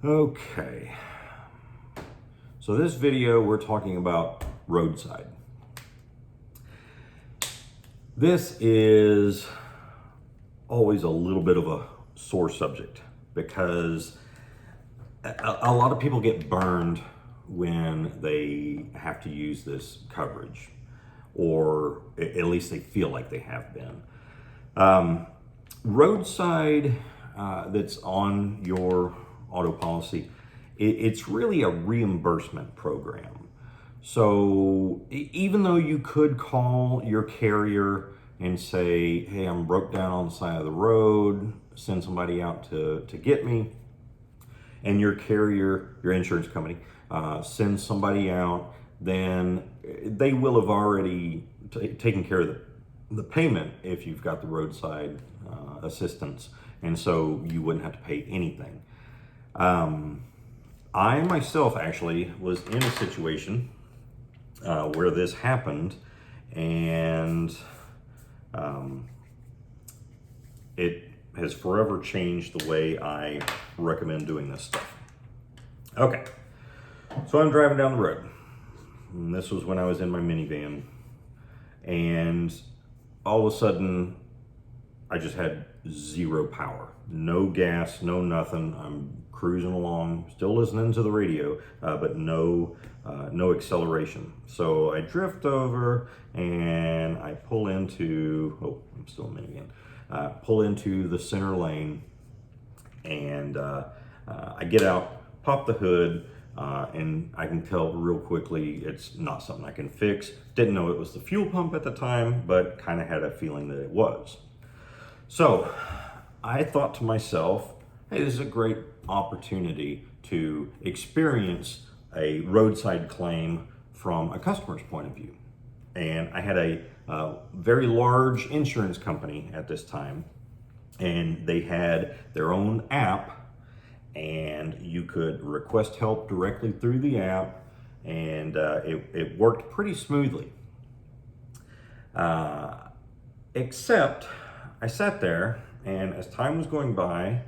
Okay, so this video we're talking about Roadside. This is always a little bit of a sore subject because a lot of people get burned when they have to use this coverage, or at least they feel like they have been. Roadside that's on your auto policy, it's really a reimbursement program. So even though you could call your carrier and say, hey, I'm broke down on the side of the road, send somebody out to get me, and your carrier, your insurance company, sends somebody out, then they will have already taken care of the payment if you've got the roadside assistance, and so you wouldn't have to pay anything. I myself actually was in a situation where this happened, and it has forever changed the way I recommend doing this stuff. Okay, so I'm driving down the road, and this was when I was in my minivan, and all of a sudden I just had zero power, no gas, no nothing. I'm cruising along, still listening to the radio, but no acceleration. So I drift over and I pull into, I'm still in minivan, pull into the center lane, and I get out, pop the hood, and I can tell real quickly it's not something I can fix. Didn't know it was the fuel pump at the time, but kind of had a feeling that it was. So I thought to myself, hey, this is a great opportunity to experience a roadside claim from a customer's point of view. And I had a very large insurance company at this time, and they had their own app, and you could request help directly through the app, and it worked pretty smoothly. Except I sat there, and as time was going by,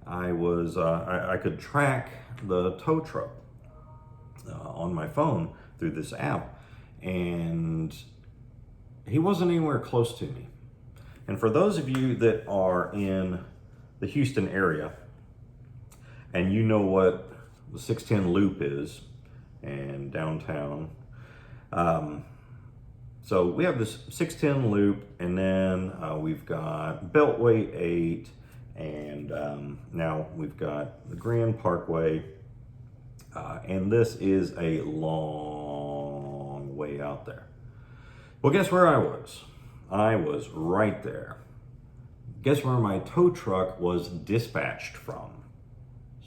I could track the tow truck on my phone through this app, and he wasn't anywhere close to me. And for those of you that are in the Houston area, and you know what the 610 loop is, and downtown, so we have this 610 loop, and then we've got Beltway 8, and now we've got the Grand Parkway, and this is a long way out there. Well, guess where I was? I was right there. Guess where my tow truck was dispatched from?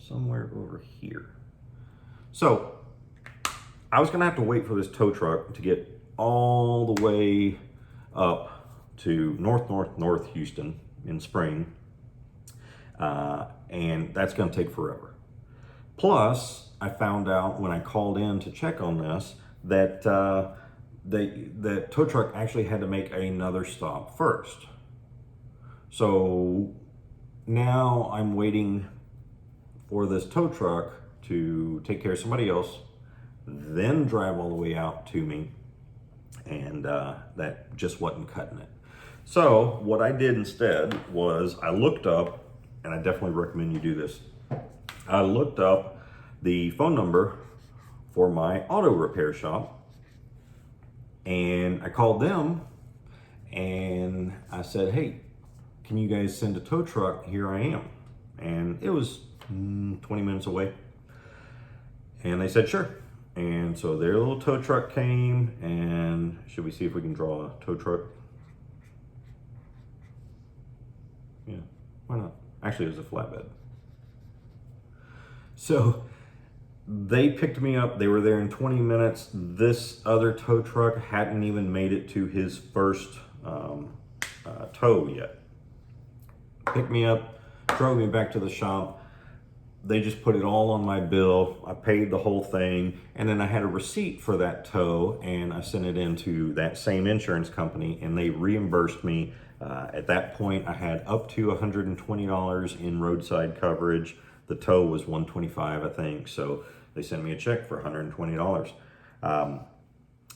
Somewhere over here. So I was gonna have to wait for this tow truck to get all the way up to North Houston in Spring, and that's going to take forever. Plus, I found out when I called in to check on this that the tow truck actually had to make another stop first. So now I'm waiting for this tow truck to take care of somebody else, then drive all the way out to me, and that just wasn't cutting it. So what I did instead was I looked up, and I definitely recommend you do this, I looked up the phone number for my auto repair shop, and I called them, and I said, hey, can you guys send a tow truck? Here I am. And it was 20 minutes away, and they said sure. And so their little tow truck came, and should we see if we can draw a tow truck? Yeah, why not? Actually, it was a flatbed. So they picked me up. They were there in 20 minutes. This other tow truck hadn't even made it to his first tow yet. Picked me up, drove me back to the shop. They just put it all on my bill. I paid the whole thing, and then I had a receipt for that tow, and I sent it into that same insurance company, and they reimbursed me. At that point, I had up to $120 in roadside coverage. The tow was $125, I think. So they sent me a check for $120.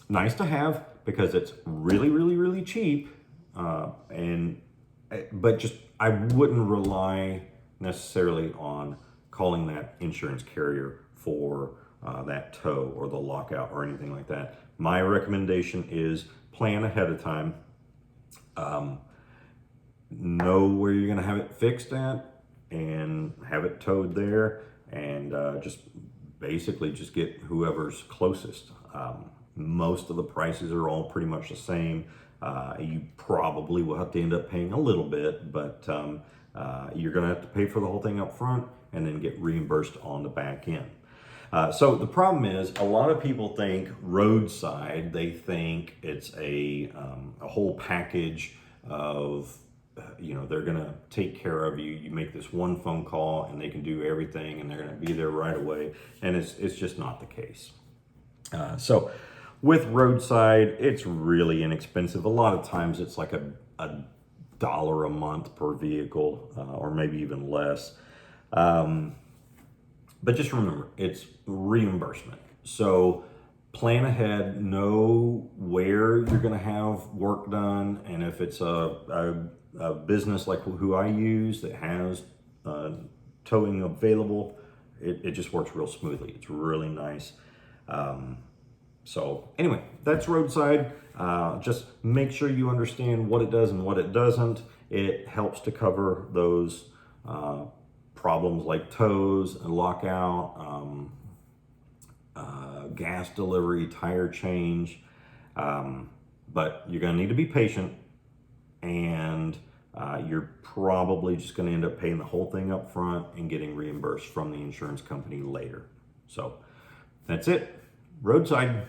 Nice to have because it's really, really, really cheap. But just, I wouldn't rely necessarily on calling that insurance carrier for that tow or the lockout or anything like that. My recommendation is plan ahead of time. Know where you're going to have it fixed at and have it towed there, and just basically just get whoever's closest. Most of the prices are all pretty much the same. You probably will have to end up paying a little bit, but you're going to have to pay for the whole thing up front and then get reimbursed on the back end. So the problem is, a lot of people think Roadside, they think it's a whole package of, they're going to take care of you. You make this one phone call and they can do everything and they're going to be there right away. And it's just not the case. So with Roadside, it's really inexpensive. A lot of times it's like a dollar a month per vehicle, or maybe even less. But just remember, it's reimbursement. So plan ahead, know where you're going to have work done, and if it's a business like who I use that has towing available, it just works real smoothly. It's really nice. So anyway, that's Roadside. Just make sure you understand what it does and what it doesn't. It helps to cover those problems like tows and lockout, gas delivery, tire change. But you're going to need to be patient, and you're probably just going to end up paying the whole thing up front and getting reimbursed from the insurance company later. So that's it. Roadside.